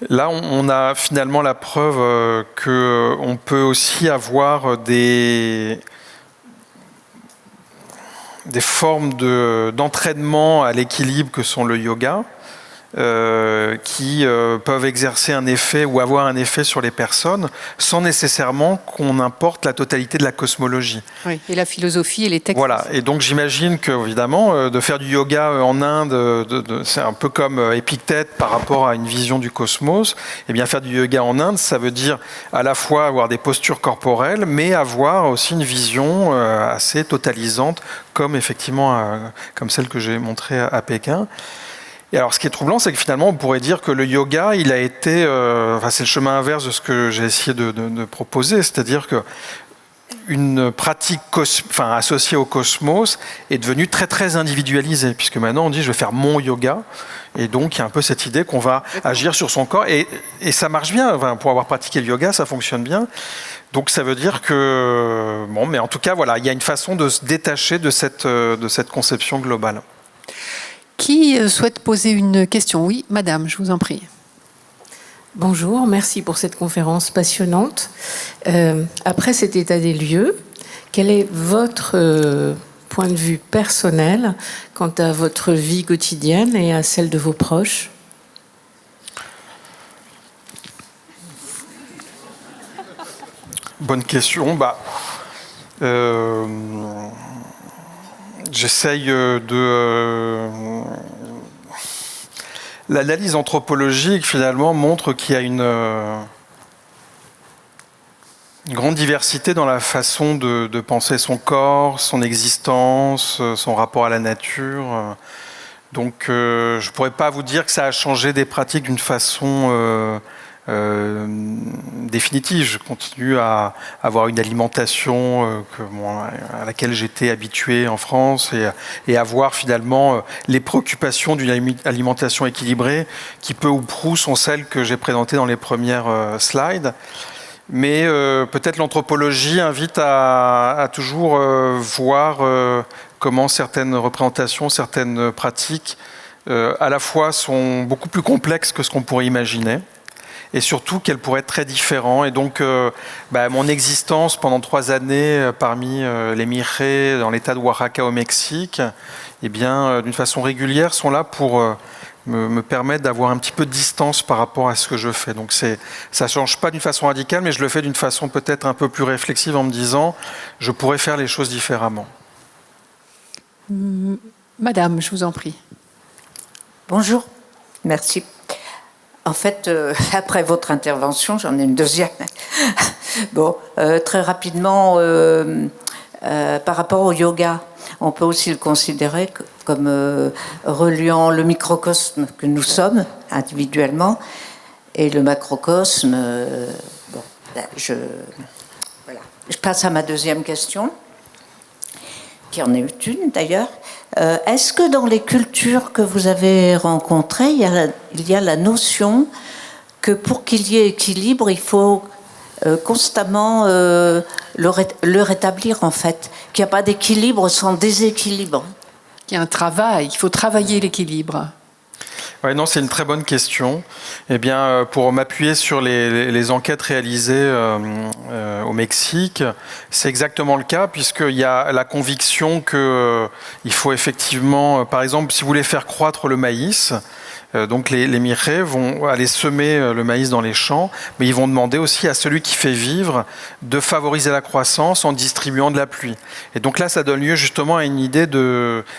là, on a finalement la preuve qu'on peut aussi avoir des formes d'entraînement à l'équilibre que sont le yoga. Qui peuvent exercer un effet ou avoir un effet sur les personnes sans nécessairement qu'on importe la totalité de la cosmologie. Oui, et la philosophie et les textes. Voilà, et donc j'imagine que, évidemment, de faire du yoga en Inde, c'est un peu comme Épictète par rapport à une vision du cosmos. Et bien faire du yoga en Inde, ça veut dire à la fois avoir des postures corporelles, mais avoir aussi une vision assez totalisante, comme effectivement, comme celle que j'ai montrée à Pékin. Et alors, ce qui est troublant, c'est que finalement, on pourrait dire que le yoga, il a été, c'est le chemin inverse de ce que j'ai essayé de proposer, c'est-à-dire que une pratique associée au cosmos est devenue très très individualisée, puisque maintenant on dit je vais faire mon yoga, et donc il y a un peu cette idée qu'on va agir sur son corps, et ça marche bien. Pour avoir pratiqué le yoga, ça fonctionne bien. Donc ça veut dire que mais en tout cas voilà, il y a une façon de se détacher de cette conception globale. Qui souhaite poser une question ? Oui, madame, je vous en prie. Bonjour, merci pour cette conférence passionnante. Après cet état des lieux, quel est votre point de vue personnel quant à votre vie quotidienne et à celle de vos proches ? Bonne question. J'essaye l'analyse anthropologique, finalement, montre qu'il y a une grande diversité dans la façon de penser son corps, son existence, son rapport à la nature. Donc, je ne pourrais pas vous dire que ça a changé des pratiques d'une façon définitive. Je continue à avoir une alimentation à laquelle j'étais habitué en France et à voir finalement les préoccupations d'une alimentation équilibrée qui peu ou prou sont celles que j'ai présentées dans les premières slides. Mais peut-être l'anthropologie invite à toujours voir comment certaines représentations, certaines pratiques à la fois sont beaucoup plus complexes que ce qu'on pourrait imaginer et surtout qu'elles pourraient être très différentes. Et donc mon existence pendant 3 années parmi les Mixe dans l'état de Oaxaca au Mexique, eh bien, d'une façon régulière, sont là pour me permettre d'avoir un petit peu de distance par rapport à ce que je fais. Donc ça ne change pas d'une façon radicale, mais je le fais d'une façon peut-être un peu plus réflexive en me disant je pourrais faire les choses différemment. Madame, je vous en prie. Bonjour, merci. En fait, après votre intervention, j'en ai une deuxième. Très rapidement, par rapport au yoga, on peut aussi le considérer comme reliant le microcosme que nous sommes individuellement et le macrocosme. Je passe à ma deuxième question, qui en est une d'ailleurs. Est-ce que dans les cultures que vous avez rencontrées, il y a la notion que pour qu'il y ait équilibre, il faut constamment le rétablir en fait, qu'il n'y a pas d'équilibre sans déséquilibre? Il y a un travail, il faut travailler l'équilibre. Ouais, non, c'est une très bonne question. Eh bien, pour m'appuyer sur les enquêtes réalisées au Mexique, c'est exactement le cas, puisqu'il y a la conviction qu'il faut effectivement, par exemple, si vous voulez faire croître le maïs, donc les Mixe vont aller semer le maïs dans les champs, mais ils vont demander aussi à celui qui fait vivre de favoriser la croissance en distribuant de la pluie. Et donc là, ça donne lieu justement à une idée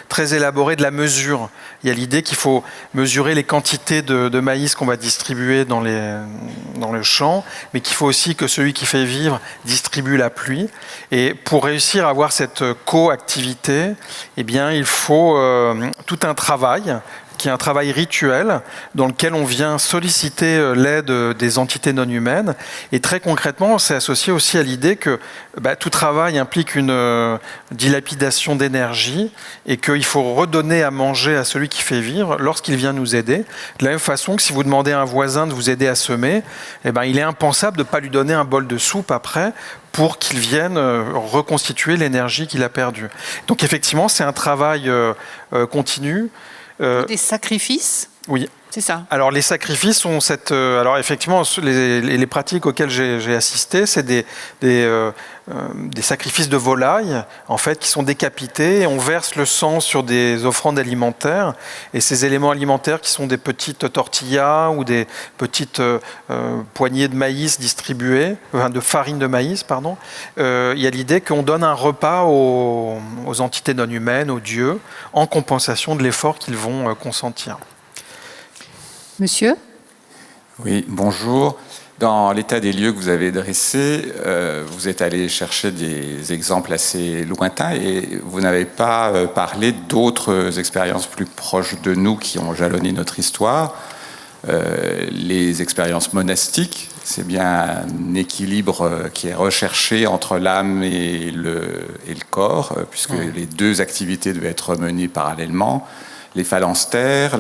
très élaborée de la mesure. Il y a l'idée qu'il faut mesurer les quantités de maïs qu'on va distribuer dans le champ, mais qu'il faut aussi que celui qui fait vivre distribue la pluie. Et pour réussir à avoir cette coactivité, eh bien, il faut tout un travail qui est un travail rituel dans lequel on vient solliciter l'aide des entités non humaines. Et très concrètement, c'est associé aussi à l'idée que tout travail implique une dilapidation d'énergie et qu'il faut redonner à manger à celui qui fait vivre lorsqu'il vient nous aider. De la même façon que si vous demandez à un voisin de vous aider à semer, il est impensable de ne pas lui donner un bol de soupe après pour qu'il vienne reconstituer l'énergie qu'il a perdue. Donc effectivement, c'est un travail continu. Des sacrifices? Oui. C'est ça. Alors les sacrifices sont alors effectivement, les pratiques auxquelles j'ai assisté, c'est des sacrifices de volailles, en fait, qui sont décapités et on verse le sang sur des offrandes alimentaires. Et ces éléments alimentaires qui sont des petites tortillas ou des petites poignées de maïs distribuées, de farine de maïs, pardon. Il y a l'idée qu'on donne un repas aux entités non humaines, aux dieux, en compensation de l'effort qu'ils vont consentir. Monsieur? Oui, bonjour. Dans l'état des lieux que vous avez dressé, vous êtes allé chercher des exemples assez lointains et vous n'avez pas parlé d'autres expériences plus proches de nous qui ont jalonné notre histoire. Les expériences monastiques, c'est bien un équilibre qui est recherché entre l'âme et le corps, puisque les deux activités devaient être menées parallèlement. Les phalanstères,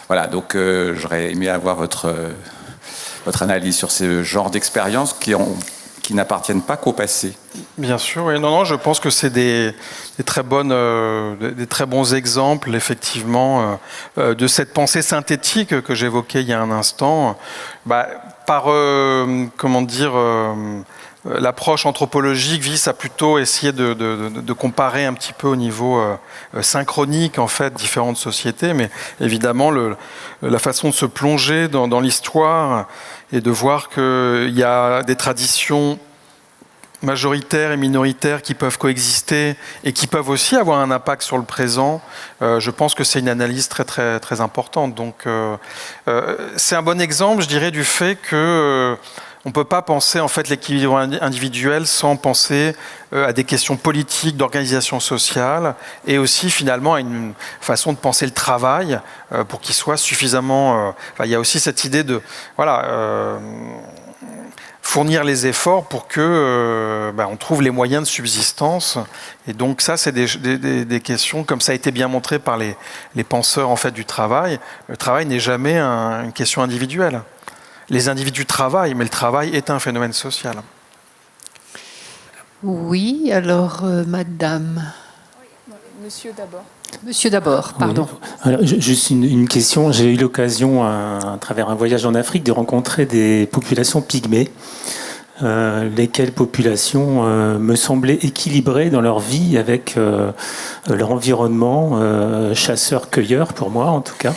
voilà, donc j'aurais aimé avoir votre analyse sur ce genre d'expériences qui n'appartiennent pas qu'au passé. Bien sûr, oui. Non, je pense que c'est des très bons exemples, effectivement, de cette pensée synthétique que j'évoquais il y a un instant, par l'approche anthropologique vise à plutôt essayer de comparer un petit peu au niveau synchronique, en fait, différentes sociétés, mais évidemment, la façon de se plonger dans l'histoire et de voir qu'il y a des traditions majoritaires et minoritaires qui peuvent coexister et qui peuvent aussi avoir un impact sur le présent, je pense que c'est une analyse très, très, très importante. Donc, c'est un bon exemple, je dirais, du fait que on peut pas penser en fait l'équilibre individuel sans penser à des questions politiques, d'organisation sociale, et aussi finalement à une façon de penser le travail pour qu'il soit suffisamment. Il y a aussi cette idée de fournir les efforts pour que on trouve les moyens de subsistance. Et donc ça, c'est des questions, comme ça a été bien montré par les penseurs en fait du travail. Le travail n'est jamais une question individuelle. Les individus travaillent, mais le travail est un phénomène social. Oui, alors madame. Monsieur d'abord. Monsieur d'abord, pardon. Oui. Alors, juste une question. J'ai eu l'occasion, à travers un voyage en Afrique, de rencontrer des populations pygmées, lesquelles populations me semblaient équilibrées dans leur vie avec leur environnement, chasseurs-cueilleurs, pour moi en tout cas.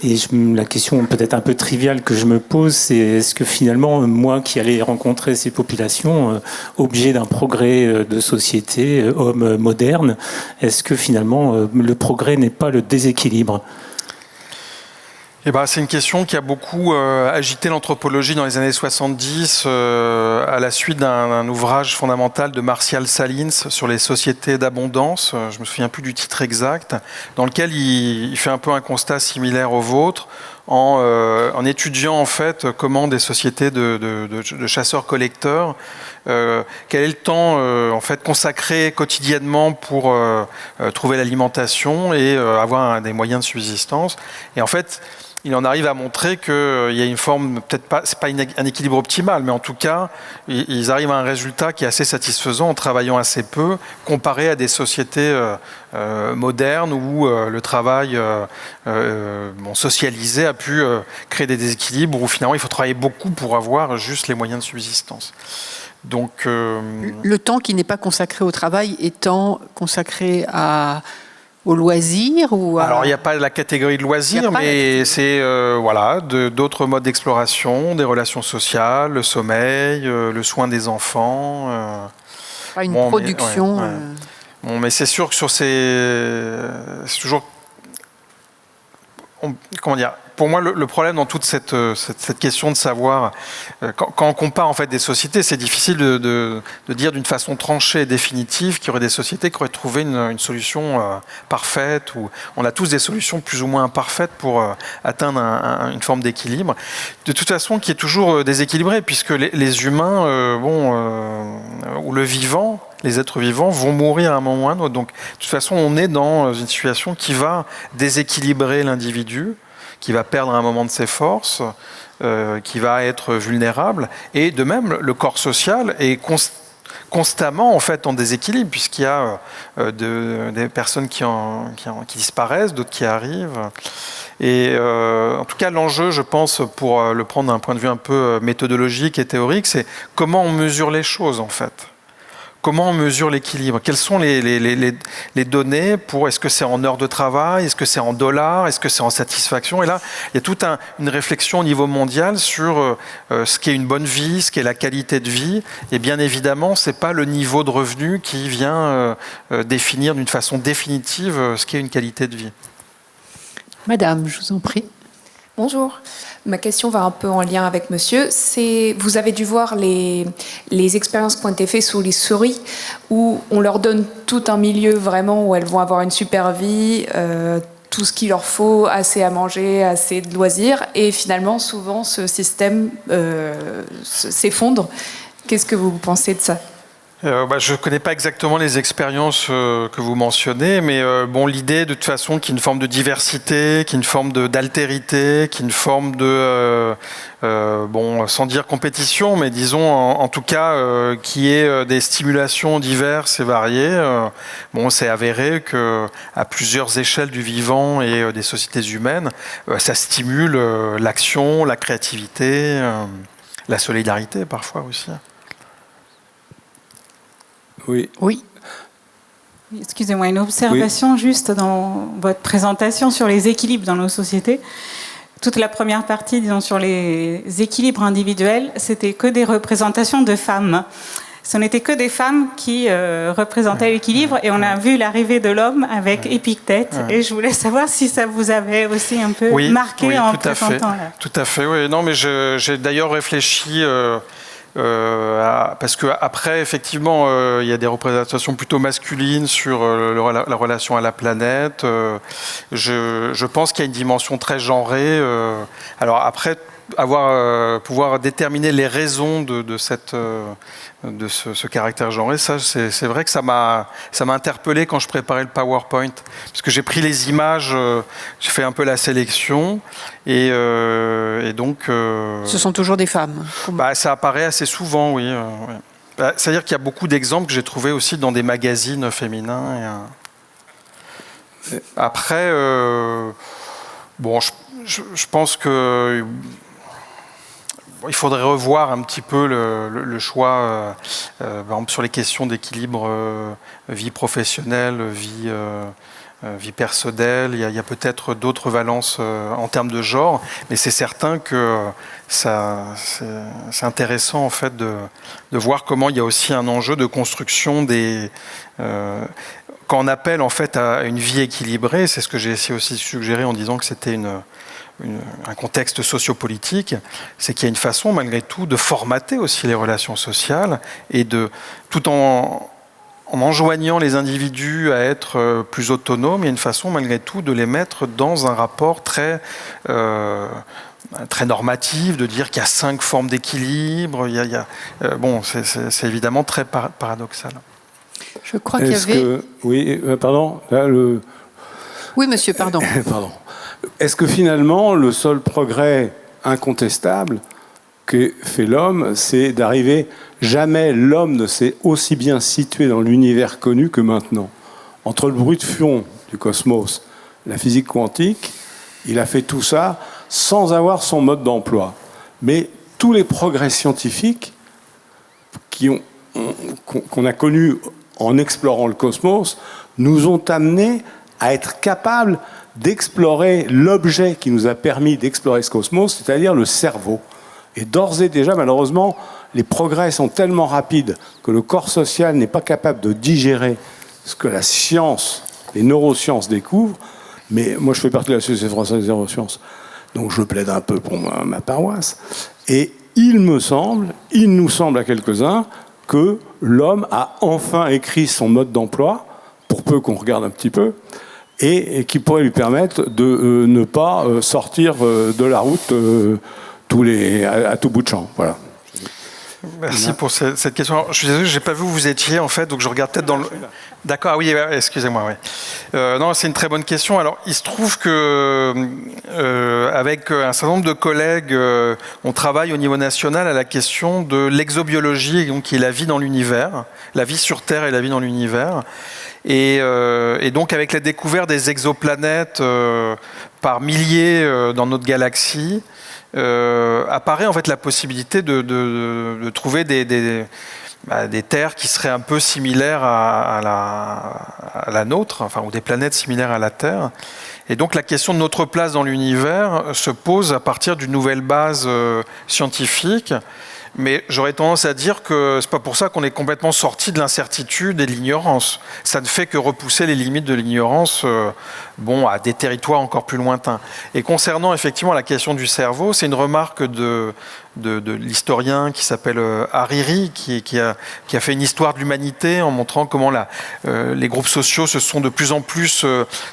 Et la question peut-être un peu triviale que je me pose, c'est est-ce que finalement, moi qui allais rencontrer ces populations, objets d'un progrès de société, hommes modernes, est-ce que finalement le progrès n'est pas le déséquilibre ? C'est une question qui a beaucoup agité l'anthropologie dans les années 70 à la suite d'un ouvrage fondamental de Martial Salins sur les sociétés d'abondance, je me souviens plus du titre exact, dans lequel il fait un peu un constat similaire au vôtre en étudiant en fait comment des sociétés de chasseurs-collecteurs, quel est le temps en fait consacré quotidiennement pour trouver l'alimentation et avoir des moyens de subsistance. Et en fait, il en arrive à montrer qu'il y a une forme, peut-être pas, c'est pas un équilibre optimal, mais en tout cas, ils arrivent à un résultat qui est assez satisfaisant en travaillant assez peu, comparé à des sociétés modernes où le travail socialisé a pu créer des déséquilibres où finalement il faut travailler beaucoup pour avoir juste les moyens de subsistance. Donc, le temps qui n'est pas consacré au travail étant consacré au loisir ou à... Alors, il n'y a pas la catégorie de loisirs, mais c'est d'autres modes d'exploration, des relations sociales, le sommeil, le soin des enfants. Pas une production. Mais c'est sûr que sur c'est toujours... Comment dire ? Pour moi, le problème dans toute cette question de savoir, quand on compare en fait des sociétés, c'est difficile de dire d'une façon tranchée et définitive qu'il y aurait des sociétés qui auraient trouvé une solution parfaite. Ou on a tous des solutions plus ou moins imparfaites pour atteindre une forme d'équilibre. De toute façon, qui est toujours déséquilibré, puisque les humains, ou le vivant, les êtres vivants vont mourir à un moment ou à un autre. Donc, de toute façon, on est dans une situation qui va déséquilibrer l'individu, qui va perdre un moment de ses forces, qui va être vulnérable. Et de même, le corps social est constamment en fait en déséquilibre, puisqu'il y a des personnes qui disparaissent, d'autres qui arrivent. Et en tout cas, l'enjeu, je pense, pour le prendre d'un point de vue un peu méthodologique et théorique, c'est comment on mesure les choses en fait. Comment on mesure l'équilibre ? Quelles sont les données pour... Est-ce que c'est en heures de travail ? Est-ce que c'est en dollars ? Est-ce que c'est en satisfaction ? Et là, il y a toute une réflexion au niveau mondial sur ce qu'est une bonne vie, ce qu'est la qualité de vie. Et bien évidemment, ce n'est pas le niveau de revenu qui vient définir d'une façon définitive ce qu'est une qualité de vie. Madame, je vous en prie. Bonjour. Ma question va un peu en lien avec monsieur. Vous avez dû voir les expériences qui ont été faites sous les souris, où on leur donne tout un milieu vraiment où elles vont avoir une super vie, tout ce qu'il leur faut, assez à manger, assez de loisirs, et finalement, souvent, ce système s'effondre. Qu'est-ce que vous pensez de ça ? Je ne connais pas exactement les expériences que vous mentionnez, mais l'idée de toute façon qu'il y ait une forme de diversité, qu'il y ait une forme d'altérité, qu'il y ait une forme de, sans dire compétition, mais disons en tout cas qu'il y ait des stimulations diverses et variées. C'est avéré qu'à plusieurs échelles du vivant et des sociétés humaines, ça stimule l'action, la créativité, la solidarité parfois aussi. Oui. Excusez-moi, une observation juste dans votre présentation sur les équilibres dans nos sociétés. Toute la première partie, disons, sur les équilibres individuels, c'était que des représentations de femmes. ce n'était que des femmes qui représentaient l'équilibre, et on a vu l'arrivée de l'homme avec Épictète, et je voulais savoir si ça vous avait aussi un peu marqué en présentant là. Tout à fait, oui. Non, mais j'ai d'ailleurs réfléchi... parce qu'après, effectivement, il y a des représentations plutôt masculines sur la relation à la planète. Je pense qu'il y a une dimension très genrée. Alors après, pouvoir déterminer les raisons de ce caractère genré, ça, c'est vrai que ça m'a interpellé quand je préparais le PowerPoint, parce que j'ai pris les images, j'ai fait un peu la sélection, et donc... Ce sont toujours des femmes. Ça apparaît assez souvent, oui. Ouais. C'est-à-dire qu'il y a beaucoup d'exemples que j'ai trouvés aussi dans des magazines féminins. Après, je pense que... il faudrait revoir un petit peu le choix, par exemple sur les questions d'équilibre vie professionnelle, vie personnelle. Il y a peut-être d'autres valences en termes de genre, mais c'est certain que c'est intéressant en fait de voir comment il y a aussi un enjeu de construction des... quand on appelle en fait à une vie équilibrée, c'est ce que j'ai essayé aussi de suggérer en disant que c'était un contexte sociopolitique, c'est qu'il y a une façon malgré tout de formater aussi les relations sociales et tout en enjoignant les individus à être plus autonomes, il y a une façon malgré tout de les mettre dans un rapport très normatif, de dire qu'il y a 5 formes d'équilibre. C'est évidemment très paradoxal. Je crois qu'il y avait... Oui, pardon. Là, Oui, monsieur, pardon. Pardon. Est-ce que finalement, le seul progrès incontestable que fait l'homme, c'est d'arriver... Jamais l'homme ne s'est aussi bien situé dans l'univers connu que maintenant. Entre le bruit de fond du cosmos, la physique quantique, il a fait tout ça sans avoir son mode d'emploi. Mais tous les progrès scientifiques qu'on a connus en explorant le cosmos nous ont amenés à être capables d'explorer l'objet qui nous a permis d'explorer ce cosmos, c'est-à-dire le cerveau. Et d'ores et déjà, malheureusement, les progrès sont tellement rapides que le corps social n'est pas capable de digérer ce que la science, les neurosciences découvrent. Mais moi, je fais partie de la Société française des neurosciences, donc je plaide un peu pour ma paroisse. Et il nous semble à quelques-uns, que l'homme a enfin écrit son mode d'emploi, pour peu qu'on regarde un petit peu, et qui pourrait lui permettre de ne pas sortir de la route à tout bout de champ. Voilà. Merci pour cette question. Alors, je suis désolé, je n'ai pas vu où vous étiez, en fait, donc je regarde peut-être dans le... D'accord, oui, excusez-moi. Oui. Non, c'est une très bonne question. Alors, il se trouve que, avec un certain nombre de collègues, on travaille au niveau national à la question de l'exobiologie, donc, qui est la vie dans l'univers, la vie sur Terre et la vie dans l'univers. Et donc, avec la découverte des exoplanètes par milliers dans notre galaxie, apparaît en fait la possibilité de trouver des terres qui seraient un peu similaires à la nôtre, enfin, ou des planètes similaires à la Terre. Et donc la question de notre place dans l'univers se pose à partir d'une nouvelle base scientifique. Mais j'aurais tendance à dire que c'est pas pour ça qu'on est complètement sorti de l'incertitude et de l'ignorance. Ça ne fait que repousser les limites de l'ignorance à des territoires encore plus lointains. Et concernant effectivement la question du cerveau, c'est une remarque de l'historien qui s'appelle Hariri, qui a fait une histoire de l'humanité en montrant comment les groupes sociaux se sont de plus en plus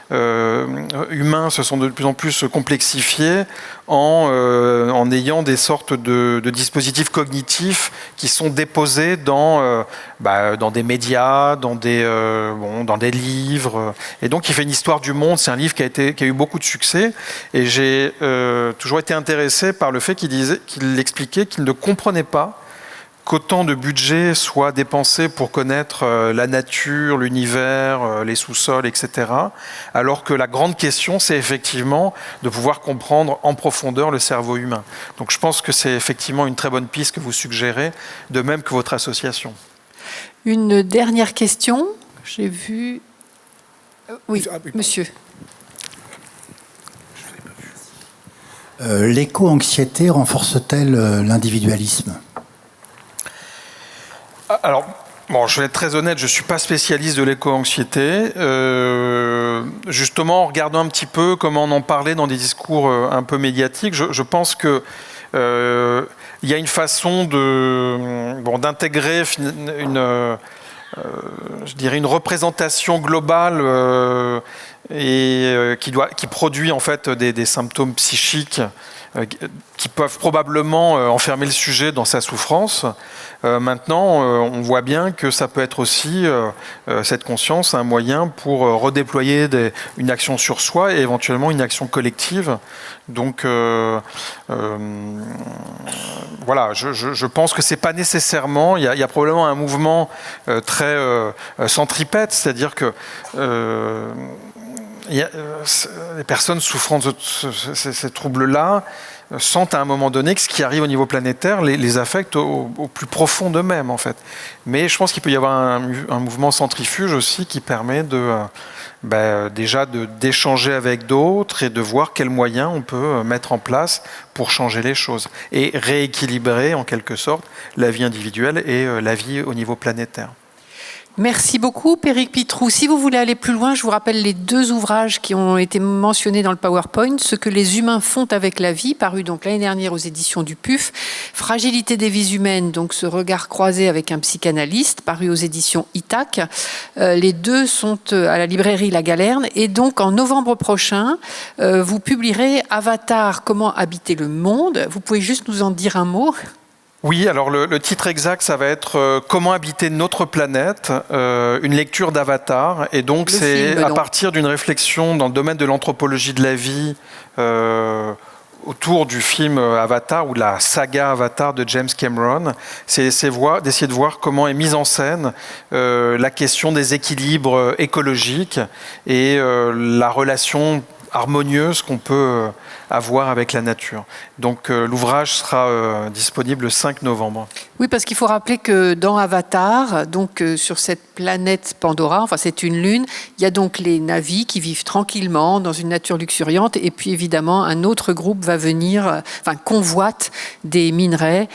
humains, se sont de plus en plus complexifiés en ayant des sortes de dispositifs cognitifs qui sont déposés dans des médias, dans des livres. Et donc il fait une histoire du monde. C'est un livre qui a eu beaucoup de succès. Et j'ai toujours été intéressé par le fait qu'il expliquait qu'il ne comprenait pas qu'autant de budget soit dépensé pour connaître la nature, l'univers, les sous-sols, etc. Alors que la grande question, c'est effectivement de pouvoir comprendre en profondeur le cerveau humain. Donc je pense que c'est effectivement une très bonne piste que vous suggérez, de même que votre association. Une dernière question. J'ai vu... Oui, monsieur. L'éco-anxiété renforce-t-elle l'individualisme ? Alors, bon, je vais être très honnête, je ne suis pas spécialiste de l'éco-anxiété. Justement, en regardant un petit peu comment on en parlait dans des discours un peu médiatiques, je pense que il y a une façon d'intégrer je dirais une représentation globale qui produit en fait des symptômes psychiques qui peuvent probablement enfermer le sujet dans sa souffrance. Maintenant, on voit bien que ça peut être aussi, cette conscience, un moyen pour redéployer une action sur soi et éventuellement une action collective. Donc, voilà, je pense que c'est pas nécessairement... Il y a probablement un mouvement très centripète, c'est-à-dire que les personnes souffrant de ces troubles-là sentent à un moment donné que ce qui arrive au niveau planétaire les affecte au plus profond d'eux-mêmes, en fait. Mais je pense qu'il peut y avoir un mouvement centrifuge aussi qui permet déjà d'échanger avec d'autres et de voir quels moyens on peut mettre en place pour changer les choses et rééquilibrer en quelque sorte la vie individuelle et la vie au niveau planétaire. Merci beaucoup, Péric Pitrou. Si vous voulez aller plus loin, je vous rappelle les 2 ouvrages qui ont été mentionnés dans le PowerPoint. Ce que les humains font avec la vie, paru donc l'année dernière aux éditions du PUF. Fragilité des vies humaines, donc ce regard croisé avec un psychanalyste, paru aux éditions Itac. Les 2 sont à la librairie La Galerne. Et donc, en novembre prochain, vous publierez Avatar, comment habiter le monde. Vous pouvez juste nous en dire un mot ? Oui, alors le titre exact, ça va être Comment habiter notre planète, une lecture d'Avatar. Et donc, c'est à partir d'une réflexion dans le domaine de l'anthropologie de la vie autour du film Avatar ou de la saga Avatar de James Cameron. C'est d'essayer de voir comment est mise en scène la question des équilibres écologiques et la relation harmonieuse qu'on peut avoir avec la nature. Donc l'ouvrage sera disponible le 5 novembre. Oui, parce qu'il faut rappeler que dans Avatar, donc sur cette planète Pandora, enfin c'est une lune, il y a donc les Na'vi qui vivent tranquillement dans une nature luxuriante, et puis évidemment un autre groupe va venir, convoite des minerais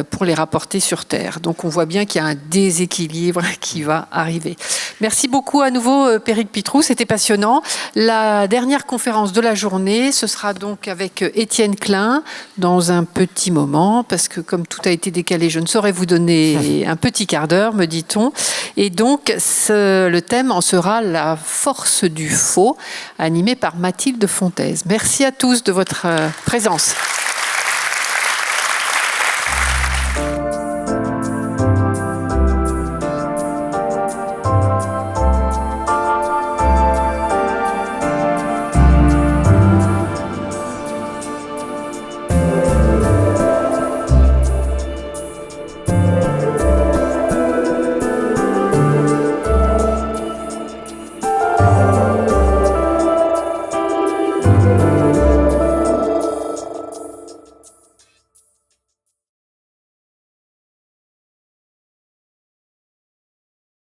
pour les rapporter sur Terre. Donc on voit bien qu'il y a un déséquilibre qui va arriver. Merci beaucoup à nouveau, Péric Pitrou, c'était passionnant. La dernière conférence de la journée, ce sera donc avec Étienne Klein dans un petit moment, parce que comme tout a été décalé, je ne saurais vous donner un petit quart d'heure, me dit-on. Et donc, le thème en sera la force du faux, animé par Mathilde Fontaise. Merci à tous de votre présence.